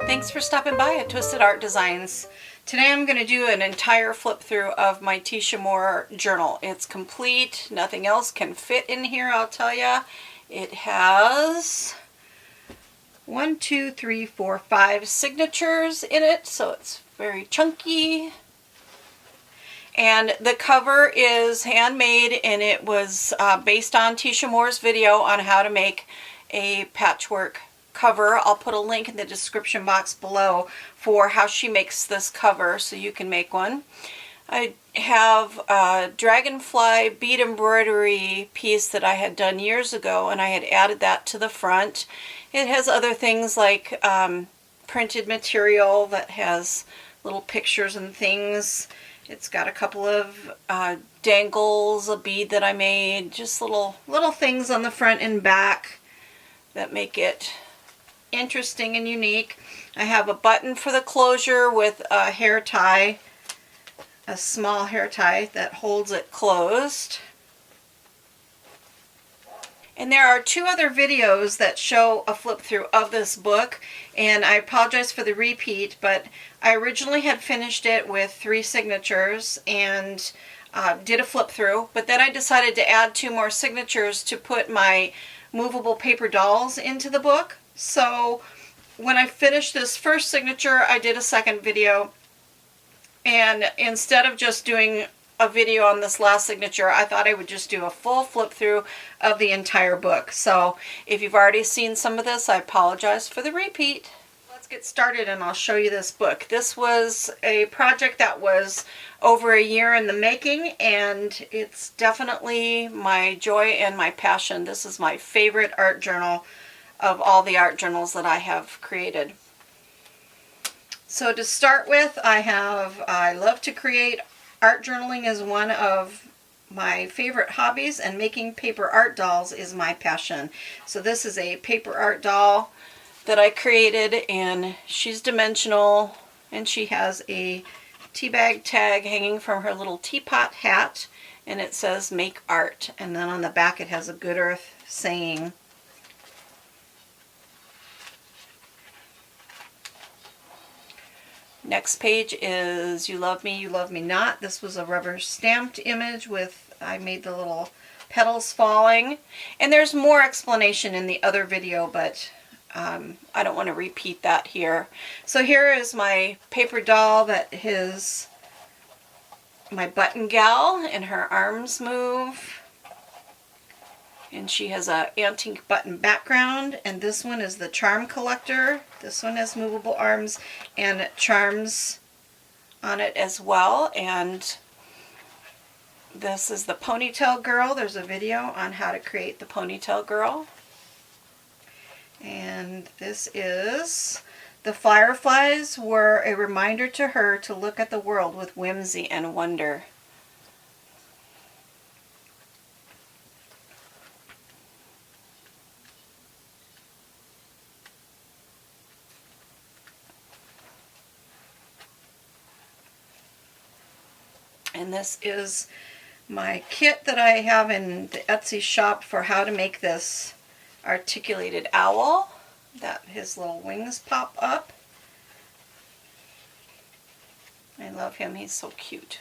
Thanks for stopping by at Twisted Art Designs. Today I'm going to do an entire flip through of my Teesha Moore journal. It's complete. Nothing else can fit in here, I'll tell ya. It has 1, 2, 3, 4, 5 signatures in it, so it's very chunky. And the cover is handmade, and it was based on Teesha Moore's video on how to make a patchwork cover. I'll put a link in the description box below for how she makes this cover so you can make one. I have a dragonfly bead embroidery piece that I had done years ago, and I had added that to the front. It has other things like printed material that has little pictures and things. It's got a couple of dangles, a bead that I made, just little things on the front and back that make it interesting and unique. I have a button for the closure with a hair tie, a small hair tie that holds it closed. And there are 2 other videos that show a flip through of this book, and I apologize for the repeat, but I originally had finished it with 3 signatures and did a flip through, but then I decided to add 2 more signatures to put my movable paper dolls into the book. So when I finished this first signature, I did a second video, and instead of just doing a video on this last signature, I thought I would just do a full flip through of the entire book. So if you've already seen some of this, I apologize for the repeat. Let's get started and I'll show you this book. This was a project that was over a year in the making, and it's definitely my joy and my passion. This is my favorite art journal of all the art journals that I have created. So to start with, I love to create. Art journaling is one of my favorite hobbies, and making paper art dolls is my passion. So this is a paper art doll that I created, and she's dimensional, and she has a tea bag tag hanging from her little teapot hat, and it says "Make Art," and then on the back it has a Good Earth saying. Next page is You Love Me, You Love Me Not. This was a rubber stamped image with, I made the little petals falling. And there's more explanation in the other video, but I don't want to repeat that here. So here is my paper doll that is my button gal, and her arms move. And she has a antique button background, and this one is the charm collector. This one has movable arms and charms on it as well. And this is the ponytail girl. There's a video on how to create the ponytail girl. And this is the fireflies were a reminder to her to look at the world with whimsy and wonder. And this is my kit that I have in the Etsy shop for how to make this articulated owl that his little wings pop up. I love him, he's so cute.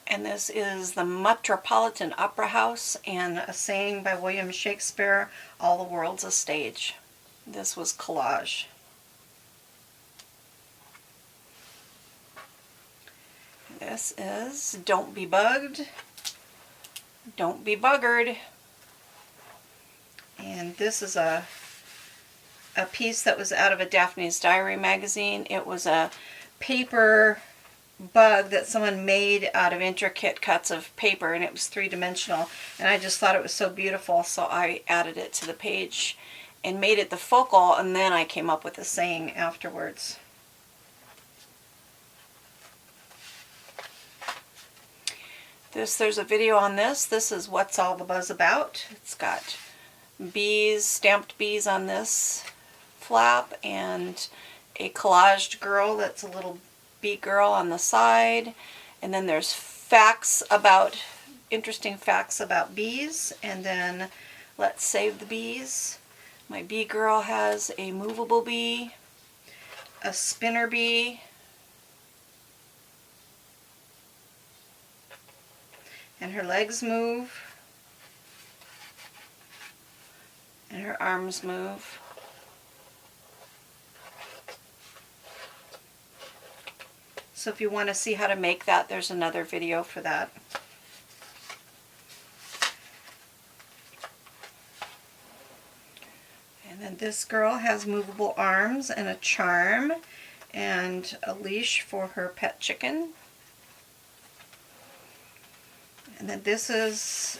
And this is the Metropolitan Opera House, and a saying by William Shakespeare, "All the world's a stage." This was collage. This is Don't Be Bugged, Don't Be Buggered. And this is a piece that was out of a Daphne's Diary magazine. It was a paper bug that someone made out of intricate cuts of paper, and it was 3-dimensional. And I just thought it was so beautiful, so I added it to the page and made it the focal, and then I came up with a saying afterwards. There's a video on this. This is What's All the Buzz About. It's got bees, stamped bees on this flap, and a collaged girl that's a little bee girl on the side. And then there's facts about, interesting facts about bees, and then Let's Save the Bees. My bee girl has a movable bee, a spinner bee, and her legs move, and her arms move. So if you want to see how to make that, there's another video for that. And then this girl has movable arms and a charm and a leash for her pet chicken. And then this is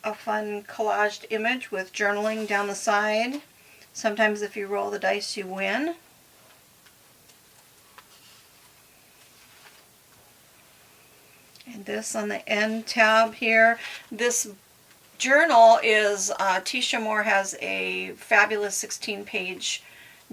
a fun collaged image with journaling down the side. Sometimes if you roll the dice, you win. And this on the end tab here. This journal is, Teesha Moore has a fabulous 16-page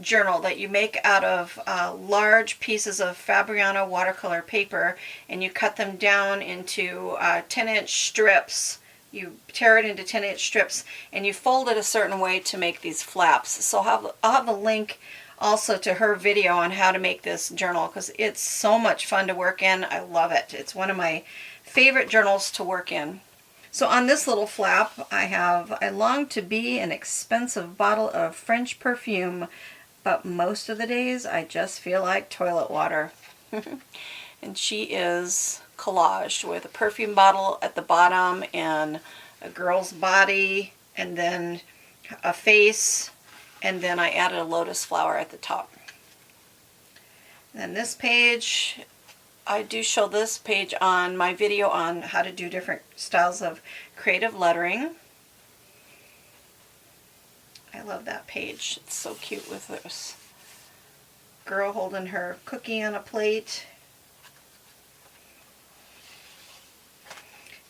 journal that you make out of large pieces of Fabriano watercolor paper, and you cut them down into 10-inch strips. You tear it into 10-inch strips, and you fold it a certain way to make these flaps. So I'll have a link also to her video on how to make this journal, because it's so much fun to work in. I love it. It's one of my favorite journals to work in. So on this little flap, I long to be an expensive bottle of French perfume, but most of the days I just feel like toilet water. And she is collaged with a perfume bottle at the bottom and a girl's body and then a face, and then I added a lotus flower at the top. And this page, I do show this page on my video on how to do different styles of creative lettering. I love that page. It's so cute with this girl holding her cookie on a plate.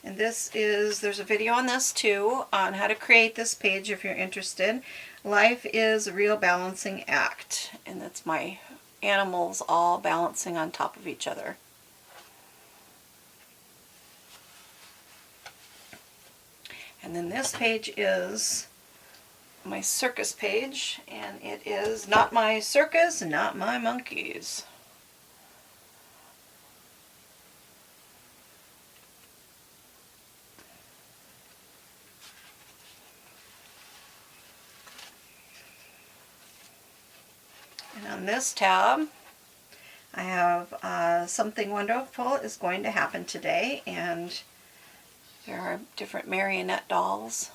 And this is, there's a video on this too, on how to create this page if you're interested. Life is a real balancing act. And that's my animals all balancing on top of each other. And then this page is my circus page, and it is not my circus, not my monkeys. And on this tab, I have something wonderful is going to happen today, and there are different marionette dolls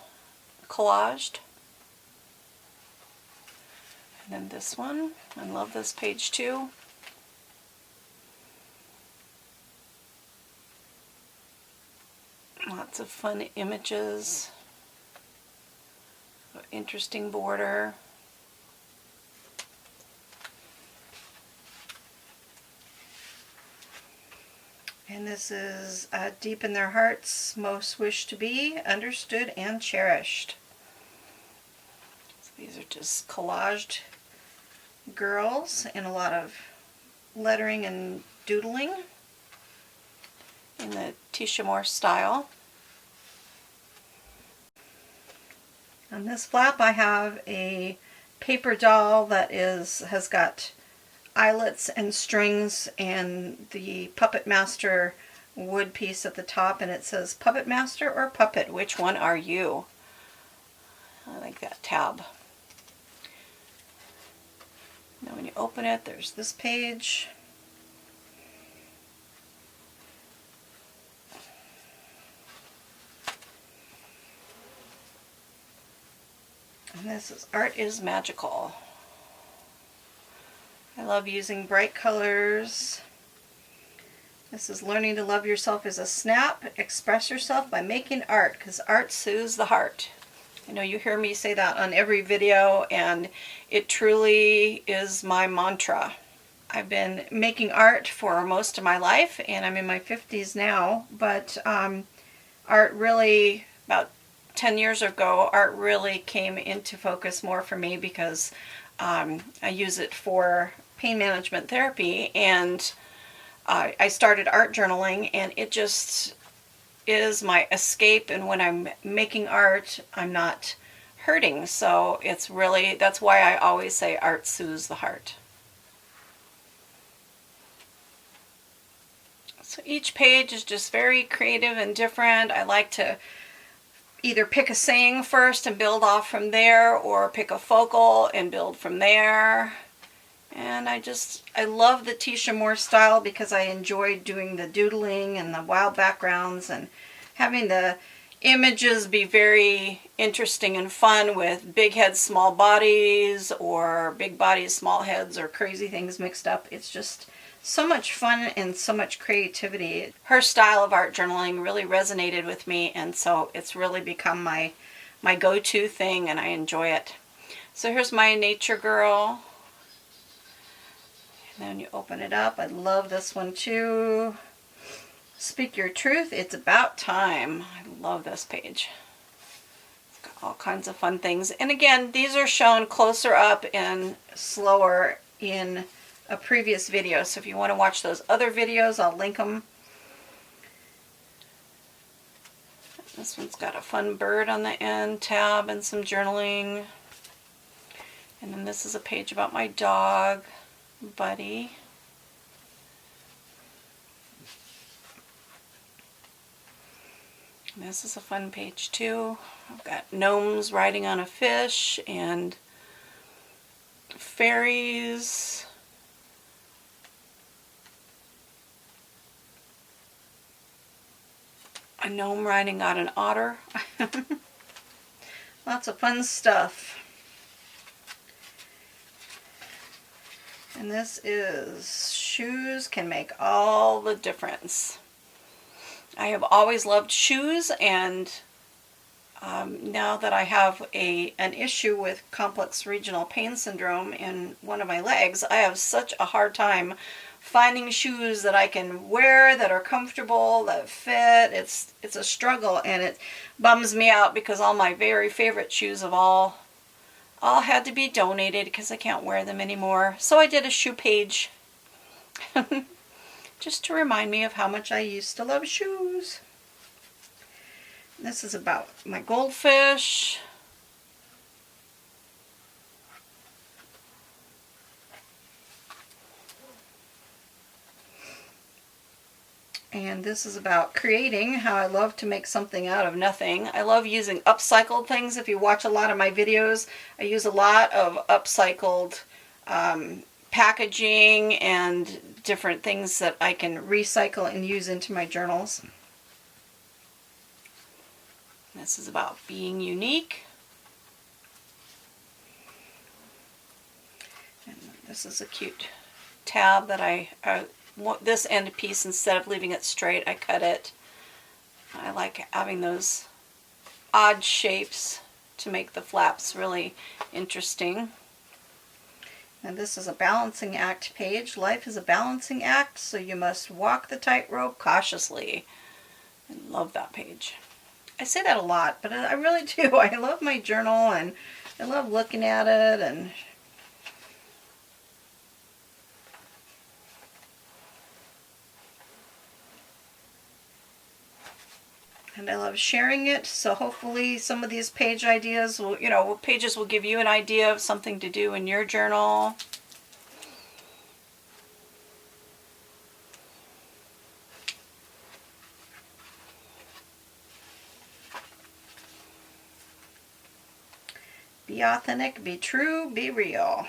collaged. And then this one, I love this page too. Lots of fun images, interesting border. And this is deep in their hearts, most wish to be understood and cherished. So these are just collaged girls and a lot of lettering and doodling in the Teesha Moore style. On this flap I have a paper doll that has got eyelets and strings and the Puppet Master wood piece at the top, and it says Puppet Master or Puppet, which one are you? I like that tab. Now when you open it, there's this page. And this is Art is Magical. I love using bright colors. This is Learning to Love Yourself is a Snap. Express yourself by making art, because art soothes the heart. I know you hear me say that on every video, and it truly is my mantra. I've been making art for most of my life, and I'm in my 50s now, but art really, about 10 years ago, art really came into focus more for me because I use it for pain management therapy, and I started art journaling, and it just is my escape. And when I'm making art, I'm not hurting. So it's really, that's why I always say art soothes the heart. So each page is just very creative and different. I like to either pick a saying first and build off from there, or pick a focal and build from there. And I love the Teesha Moore style because I enjoy doing the doodling and the wild backgrounds and having the images be very interesting and fun with big heads, small bodies, or big bodies, small heads, or crazy things mixed up. It's just so much fun and so much creativity. Her style of art journaling really resonated with me, and so it's really become my go-to thing, and I enjoy it. So here's my nature girl. And then you open it up. I love this one too. Speak your truth. It's about time. I love this page. It's got all kinds of fun things. And again, these are shown closer up and slower in a previous video. So if you want to watch those other videos, I'll link them. This one's got a fun bird on the end tab and some journaling. And then this is a page about my dog, Buddy. And this is a fun page too. I've got gnomes riding on a fish and fairies. A gnome riding on an otter. Lots of fun stuff. And this is Shoes Can Make All the Difference. I have always loved shoes, and now that I have an issue with complex regional pain syndrome in one of my legs, I have such a hard time finding shoes that I can wear, that are comfortable, that fit. It's a struggle, and it bums me out because all my very favorite shoes have all had to be donated because I can't wear them anymore. So I did a shoe page just to remind me of how much I used to love shoes. This is about my goldfish. And this is about creating, how I love to make something out of nothing. I love using upcycled things. If you watch a lot of my videos, I use a lot of upcycled packaging and different things that I can recycle and use into my journals. This is about being unique. And this is a cute tab that this end piece, instead of leaving it straight, I cut it. I like having those odd shapes to make the flaps really interesting. And this is a balancing act page. Life is a balancing act, so you must walk the tightrope cautiously. I love that page. I say that a lot, but I really do. I love my journal, and I love looking at it, and I love sharing it. So hopefully some of these page ideas will, pages will give you an idea of something to do in your journal. Be authentic, be true, be real.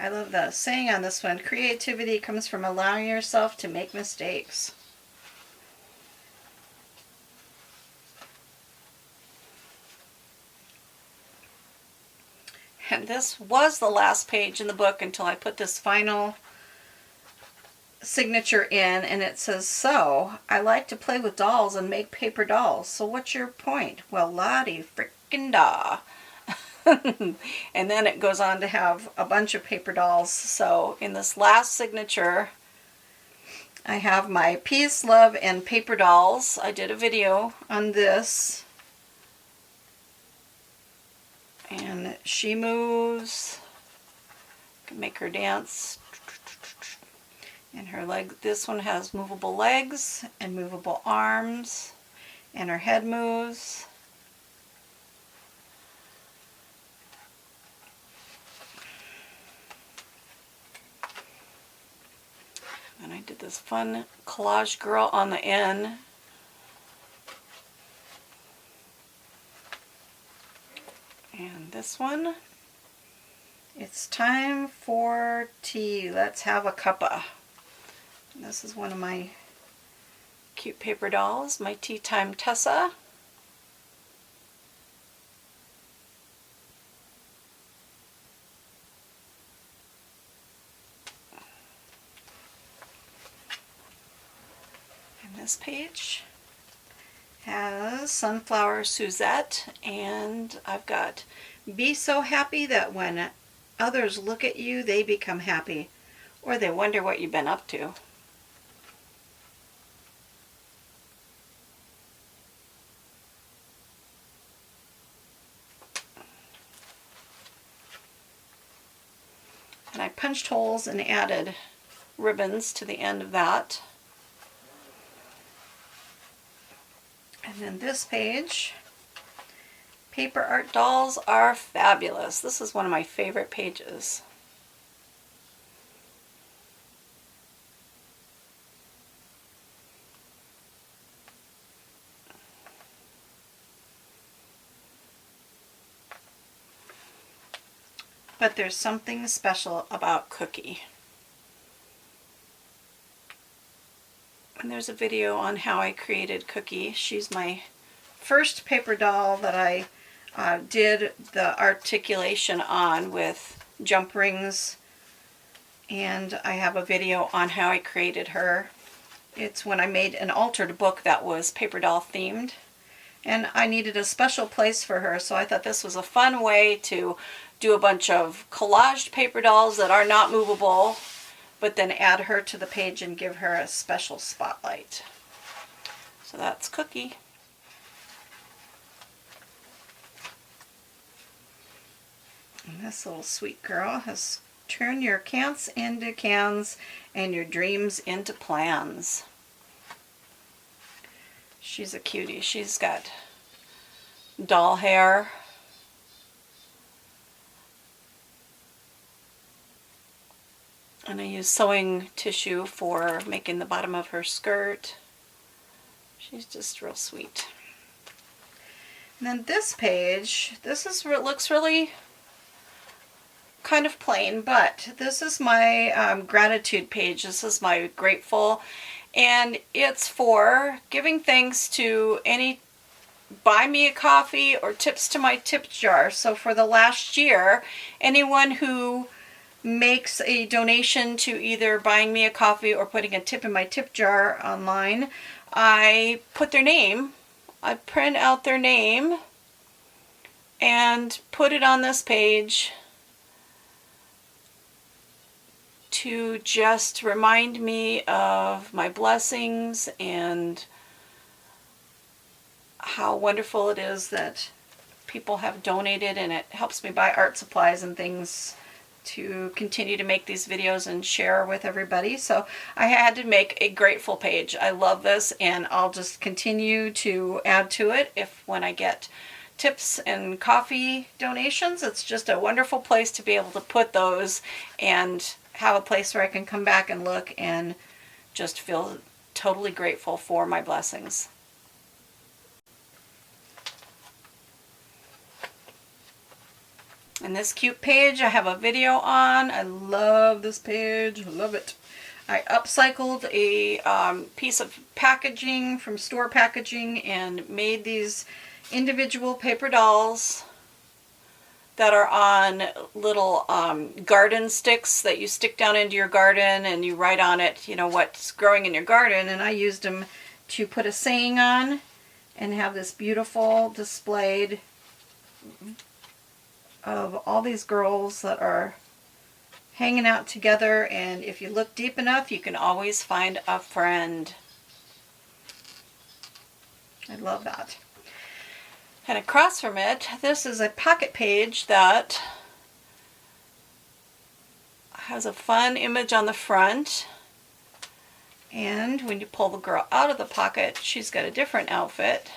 I love the saying on this one, creativity comes from allowing yourself to make mistakes. And this was the last page in the book until I put this final signature in, and it says, so, I like to play with dolls and make paper dolls. So what's your point? Well, la-di frickin' da. And then it goes on to have a bunch of paper dolls. So in this last signature, I have my Peace, Love, and Paper Dolls. I did a video on this. And she moves. Can make her dance. And her leg, this one has movable legs and movable arms. And her head moves. And I did this fun collage girl on the end. And this one, it's time for tea. Let's have a cuppa. And this is one of my cute paper dolls, my Tea Time Tessa. And this page has Sunflower Suzette, and I've got be so happy that when others look at you, they become happy, or they wonder what you've been up to. And I punched holes and added ribbons to the end of that. And then this page, Paper Art Dolls Are Fabulous. This is one of my favorite pages. But there's something special about Cookie. And there's a video on how I created Cookie. She's my first paper doll that I did the articulation on with jump rings. And I have a video on how I created her. It's when I made an altered book that was paper doll themed. And I needed a special place for her, so I thought this was a fun way to do a bunch of collaged paper dolls that are not movable, but then add her to the page and give her a special spotlight. So that's Cookie. And this little sweet girl has turned your can'ts into cans and your dreams into plans. She's a cutie. She's got doll hair. And I use sewing tissue for making the bottom of her skirt. She's just real sweet. And then this page, looks really kind of plain, but this is my gratitude page. This is my grateful, and it's for giving thanks to any buy me a coffee or tips to my tip jar. So for the last year, anyone who makes a donation to either buying me a coffee or putting a tip in my tip jar online, I put their name, I print out their name and put it on this page to just remind me of my blessings and how wonderful it is that people have donated, and it helps me buy art supplies and things to continue to make these videos and share with everybody. So I had to make a grateful page. I love this, and I'll just continue to add to it when I get tips and coffee donations. It's just a wonderful place to be able to put those and have a place where I can come back and look and just feel totally grateful for my blessings. And this cute page I have a video on. I love this page. I love it. I upcycled a piece of packaging from store packaging and made these individual paper dolls that are on little garden sticks that you stick down into your garden, and you write on it, you know, what's growing in your garden. And I used them to put a saying on and have this beautiful displayed of all these girls that are hanging out together, and if you look deep enough, you can always find a friend. I love that. And across from it, this is a pocket page that has a fun image on the front. And when you pull the girl out of the pocket, she's got a different outfit.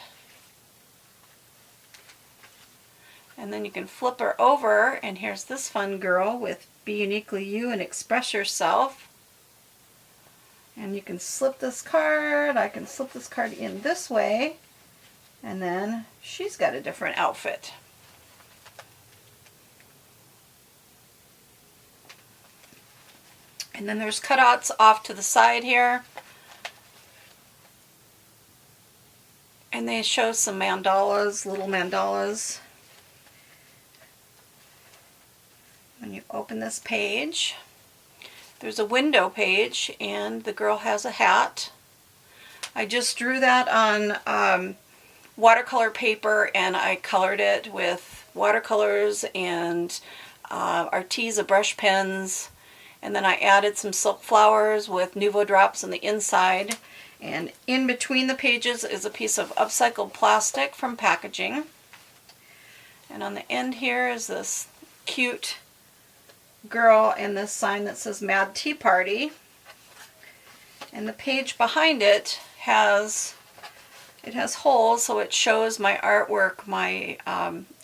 And then you can flip her over, and here's this fun girl with Be Uniquely You and Express Yourself. And you can slip this card. I can slip this card in this way, and then she's got a different outfit. And then there's cutouts off to the side here. And they show some mandalas, little mandalas. When you open this page, there's a window page, and the girl has a hat. I just drew that on watercolor paper, and I colored it with watercolors and Arteza brush pens. And then I added some silk flowers with Nuvo drops on the inside. And in between the pages is a piece of upcycled plastic from packaging. And on the end here is this cute girl and this sign that says Mad Tea Party. And the page behind it has holes, so it shows my artwork, my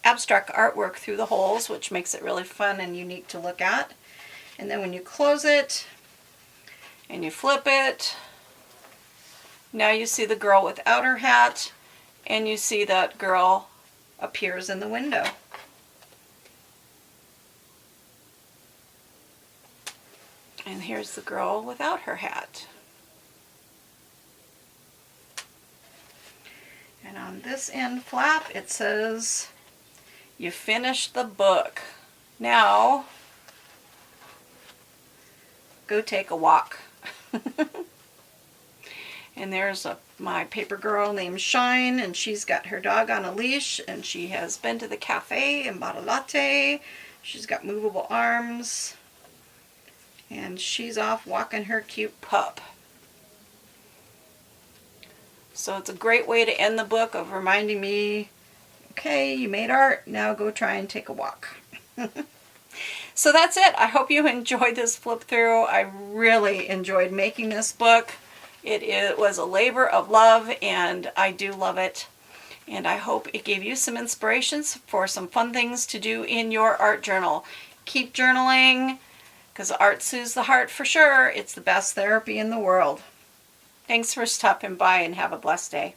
abstract artwork through the holes, which makes it really fun and unique to look at. And then when you close it and you flip it, now you see the girl without her hat, and you see that girl appears in the window. And here's the girl without her hat. And on this end flap it says, "You finished the book. Now go take a walk." And there's my paper girl named Shine, and she's got her dog on a leash, and she has been to the cafe and bought a latte. She's got movable arms, and she's off walking her cute pup. So it's a great way to end the book of reminding me, okay, you made art, now go try and take a walk. So that's it. I hope you enjoyed this flip through. I really enjoyed making this book. It was a labor of love, and I do love it. And I hope it gave you some inspirations for some fun things to do in your art journal. Keep journaling, because art soothes the heart for sure. It's the best therapy in the world. Thanks for stopping by, and have a blessed day.